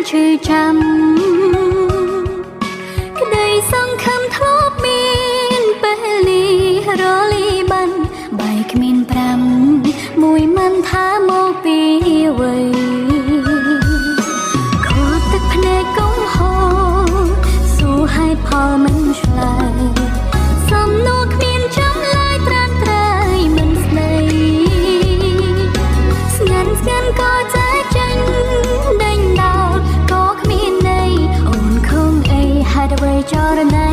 ឈឺចាំក្តីសង្ឃឹមធ្លាប់មានពេលលីរលីបានបែកគ្មាន5មួយមិនថាមកពីអ្វីខត់ទឹកភ្នែកកុំហូរសួរហេតុផលមិនឆ្លើយសំណួរគ្មានចំឡើយត្រានត្រៃមិនស្ដីស្ងាត់ស្ងាត់ក៏ចេះចេញដេញដោលក៏គ្មានន័យអូនខំអីហេតុអ្វីចរណៃ